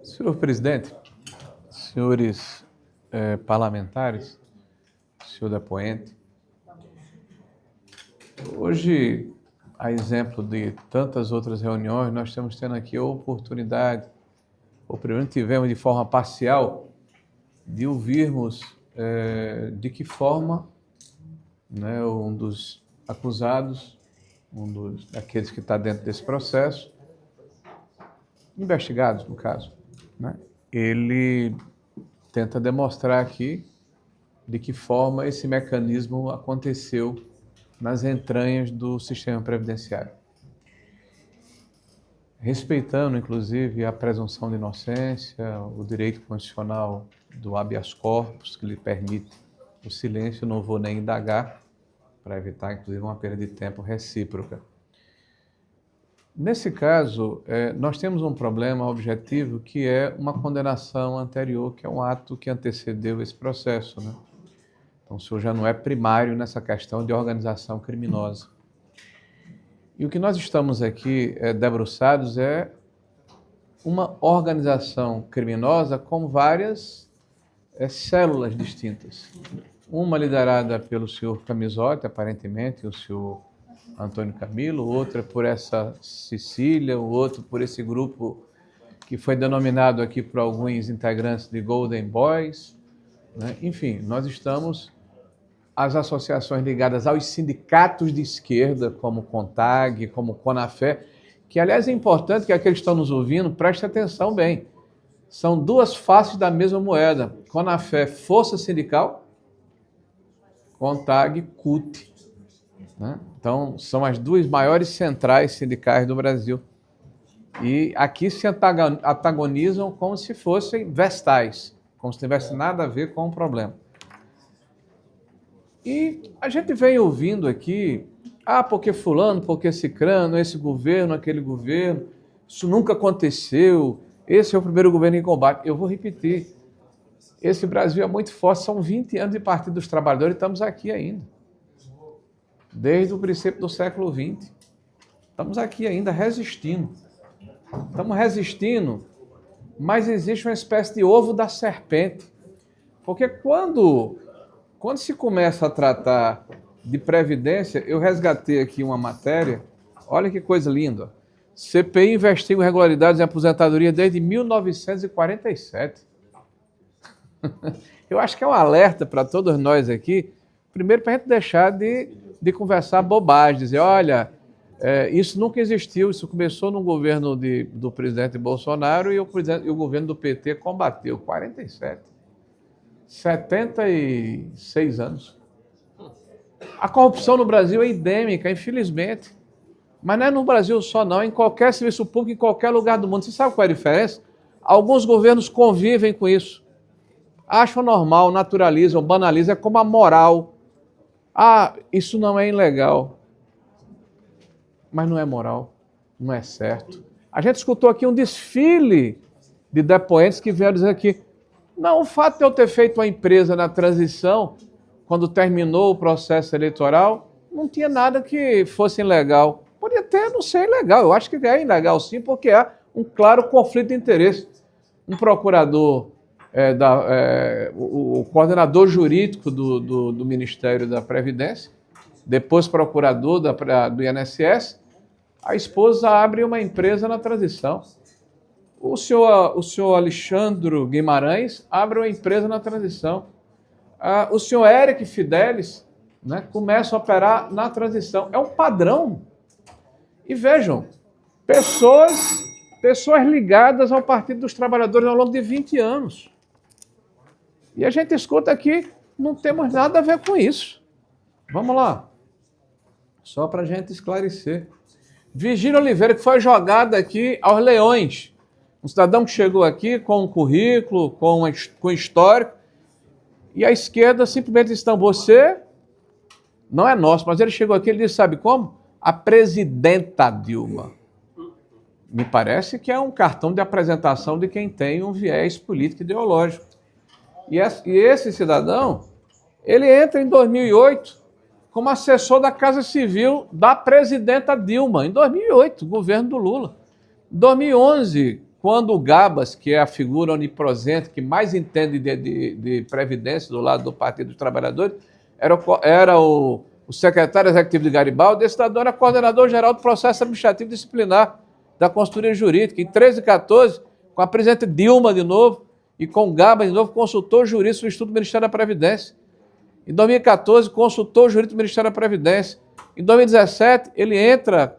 Senhor presidente, senhores parlamentares, senhor depoente, hoje, a exemplo de tantas outras reuniões, nós estamos tendo aqui a oportunidade, ou primeiro tivemos de forma parcial, de ouvirmos de que forma um dos acusados, daqueles que está dentro desse processo, investigados no caso, ele tenta demonstrar aqui de que forma esse mecanismo aconteceu nas entranhas do sistema previdenciário. Respeitando, inclusive, a presunção de inocência, o direito constitucional do habeas corpus, que lhe permite o silêncio, não vou nem indagar, para evitar, inclusive, uma perda de tempo recíproca. Nesse caso, nós temos um problema objetivo que é uma condenação anterior, que é um ato que antecedeu esse processo, Então, o senhor já não é primário nessa questão de organização criminosa. E o que nós estamos aqui debruçados é uma organização criminosa com várias células distintas. Uma liderada pelo senhor Camisotti, aparentemente, o senhor Antônio Camilo, outra por essa Cecília, o outro por esse grupo que foi denominado aqui por alguns integrantes de Golden Boys. Enfim, nós estamos, as associações ligadas aos sindicatos de esquerda, como CONTAG, como CONAFÉ, que aliás é importante que aqueles que estão nos ouvindo prestem atenção bem. São duas faces da mesma moeda. CONAFÉ, Força Sindical, CONTAG, CUT. Então, são as duas maiores centrais sindicais do Brasil. E aqui se antagonizam como se fossem vestais, como se tivesse nada a ver com o problema. E a gente vem ouvindo aqui, porque fulano, porque cicrano, esse governo, aquele governo, isso nunca aconteceu, esse é o primeiro governo em combate. Eu vou repetir, esse Brasil é muito forte, são 20 anos de Partido dos Trabalhadores e estamos aqui ainda. Desde o princípio do século XX. Estamos aqui ainda resistindo. Estamos resistindo, mas existe uma espécie de ovo da serpente. Porque quando se começa a tratar de previdência, eu resgatei aqui uma matéria, olha que coisa linda. CPI investiga irregularidades em aposentadoria desde 1947. Eu acho que é um alerta para todos nós aqui, primeiro para a gente deixar de conversar bobagem, dizer, olha, isso nunca existiu, isso começou no governo do presidente Bolsonaro e o governo do PT combateu. 47. 76 anos. A corrupção no Brasil é endêmica, infelizmente. Mas não é no Brasil só não, é em qualquer serviço público, em qualquer lugar do mundo. Você sabe qual é a diferença? Alguns governos convivem com isso. Acham normal, naturalizam, banalizam, é como a moral. Isso não é ilegal. Mas não é moral, não é certo. A gente escutou aqui um desfile de depoentes que vieram dizer aqui, não, o fato de eu ter feito uma empresa na transição, quando terminou o processo eleitoral, não tinha nada que fosse ilegal. Podia até não ser ilegal, eu acho que é ilegal sim, porque há um claro conflito de interesse. Um procurador, o coordenador jurídico do Ministério da Previdência, depois procurador do INSS, a esposa abre uma empresa na transição. O senhor Alexandre Guimarães abre uma empresa na transição. O senhor Eric Fidelis começa a operar na transição. É um padrão. E vejam, pessoas ligadas ao Partido dos Trabalhadores ao longo de 20 anos. E a gente escuta aqui, não temos nada a ver com isso. Vamos lá. Só para a gente esclarecer. Virgínia Oliveira, que foi jogada aqui aos leões. Um cidadão que chegou aqui com um currículo, com histórico, e a esquerda simplesmente disse, não, você não é nosso, mas ele chegou aqui, ele disse, sabe como? A presidenta Dilma. Me parece que é um cartão de apresentação de quem tem um viés político ideológico. E esse cidadão, ele entra em 2008 como assessor da Casa Civil da presidenta Dilma, em 2008, governo do Lula. Em 2011, quando o Gabas, que é a figura onipresente, que mais entende de previdência do lado do Partido dos Trabalhadores, era o secretário executivo de Garibaldi, esse cidadão era coordenador-geral do processo administrativo disciplinar da consultoria jurídica. Em 13 e 14, com a presidente Dilma de novo e com o Gabas de novo, consultor jurídico do Instituto do Ministério da Previdência. Em 2014, consultor jurídico do Ministério da Previdência. Em 2017, ele entra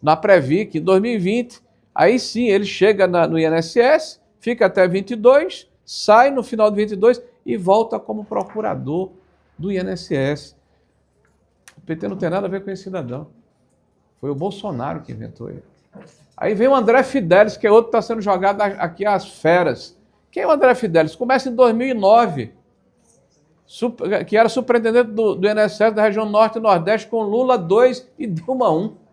na Previc. Em 2020, aí sim, ele chega no INSS, fica até 22, sai no final de 22 e volta como procurador do INSS. O PT não tem nada a ver com esse cidadão. Foi o Bolsonaro que inventou ele. Aí vem o André Fidelis, que é outro que está sendo jogado aqui às feras. Quem é o André Fidelis? Começa em 2009, que era superintendente do INSS da região Norte e Nordeste, com Lula 2 e Dilma 1.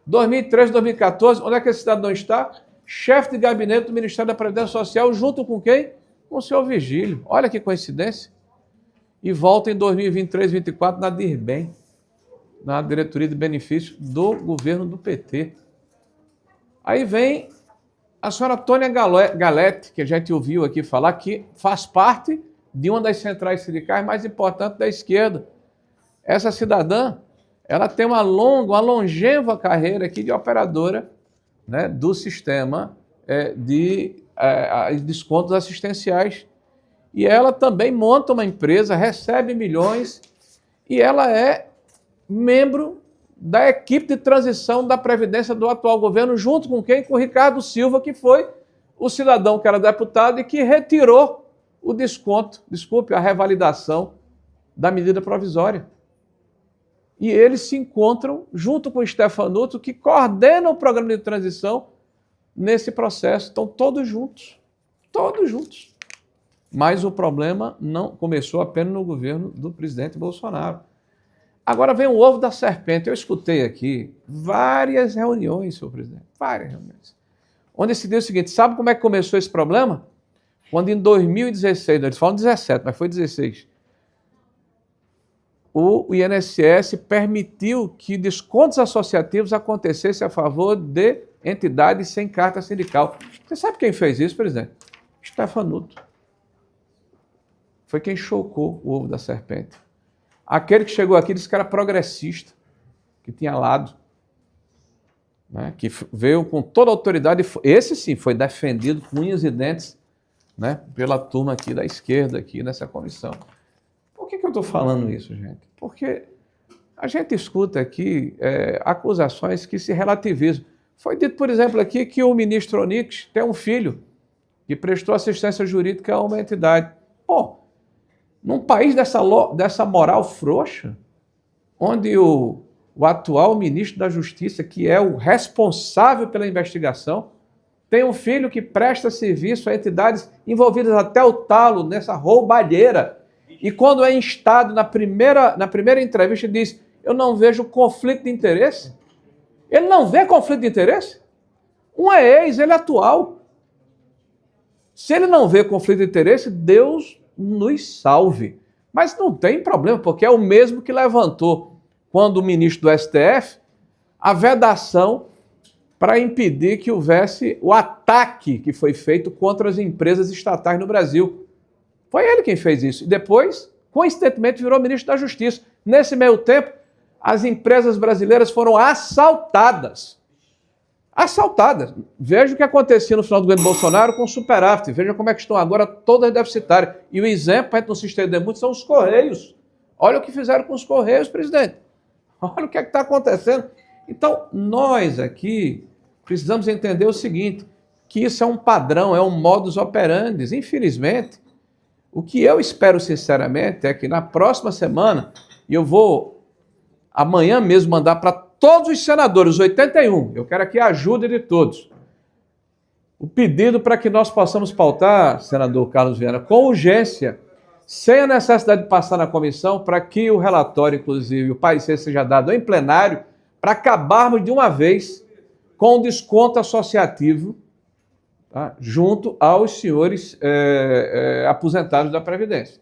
2013, 2014, onde é que esse cidadão está? Chefe de gabinete do Ministério da Previdência Social, junto com quem? Com o senhor Vigílio. Olha que coincidência. E volta em 2023, 2024 na DIRBEM, na diretoria de benefícios do governo do PT. Aí vem a senhora Tônia Galete, que a gente ouviu aqui falar, que faz parte de uma das centrais sindicais mais importantes da esquerda. Essa cidadã, ela tem uma longeva carreira aqui de operadora, né, do sistema de descontos assistenciais. E ela também monta uma empresa, recebe milhões, e ela é membro da equipe de transição da Previdência do atual governo, junto com quem? Com o Ricardo Silva, que foi o cidadão que era deputado e que retirou o a revalidação da medida provisória. E eles se encontram junto com o Stefanuto, que coordena o programa de transição nesse processo. Estão todos juntos. Mas o problema não começou apenas no governo do presidente Bolsonaro. Agora vem o ovo da serpente. Eu escutei aqui várias reuniões, senhor presidente, várias reuniões, onde se deu o seguinte: sabe como é que começou esse problema? Quando em 2016, eles falam 17, mas foi 16, o INSS permitiu que descontos associativos acontecessem a favor de entidades sem carta sindical. Você sabe quem fez isso, presidente? Stefanuto. Foi quem chocou o ovo da serpente. Aquele que chegou aqui disse que era progressista, que tinha lado, né, que veio com toda a autoridade. Esse sim foi defendido com unhas e dentes, né, pela turma aqui da esquerda, aqui nessa comissão. Por que eu estou falando isso, gente? Porque a gente escuta aqui acusações que se relativizam. Foi dito, por exemplo, aqui que o ministro Onix tem um filho que prestou assistência jurídica a uma entidade. Pô, num país dessa moral frouxa, onde o atual ministro da Justiça, que é o responsável pela investigação, tem um filho que presta serviço a entidades envolvidas até o talo nessa roubalheira. E quando é instado na primeira entrevista, diz: eu não vejo conflito de interesse. Ele não vê conflito de interesse? Um é ex, ele é atual. Se ele não vê conflito de interesse, Deus nos salve. Mas não tem problema, porque é o mesmo que levantou, quando o ministro do STF, a vedação para impedir que houvesse o ataque que foi feito contra as empresas estatais no Brasil. Foi ele quem fez isso. E depois, coincidentemente, virou ministro da Justiça. Nesse meio tempo, as empresas brasileiras foram assaltadas. Assaltadas. Veja o que acontecia no final do governo Bolsonaro com o superávit. Veja como é que estão agora todas deficitárias. E o exemplo, para a gente não se estender muito, são os Correios. Olha o que fizeram com os Correios, presidente. Olha o que é que está acontecendo. Então, nós aqui precisamos entender o seguinte, que isso é um padrão, é um modus operandi. Infelizmente, o que eu espero sinceramente é que na próxima semana, e eu vou amanhã mesmo mandar para todos os senadores, os 81, eu quero aqui a ajuda de todos, o pedido para que nós possamos pautar, senador Carlos Viana, com urgência, sem a necessidade de passar na comissão, para que o relatório, inclusive, o parecer seja dado em plenário, para acabarmos de uma vez com o desconto associativo, tá, junto aos senhores aposentados da Previdência.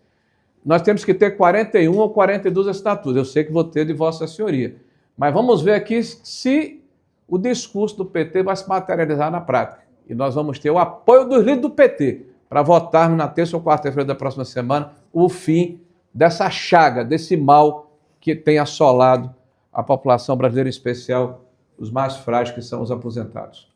Nós temos que ter 41 ou 42 assinaturas. Eu sei que vou ter de Vossa Senhoria. Mas vamos ver aqui se o discurso do PT vai se materializar na prática. e nós vamos ter o apoio dos líderes do PT para votarmos na terça ou quarta-feira da próxima semana o fim dessa chaga, desse mal que tem assolado a população brasileira, em especial os mais frágeis, que são os aposentados.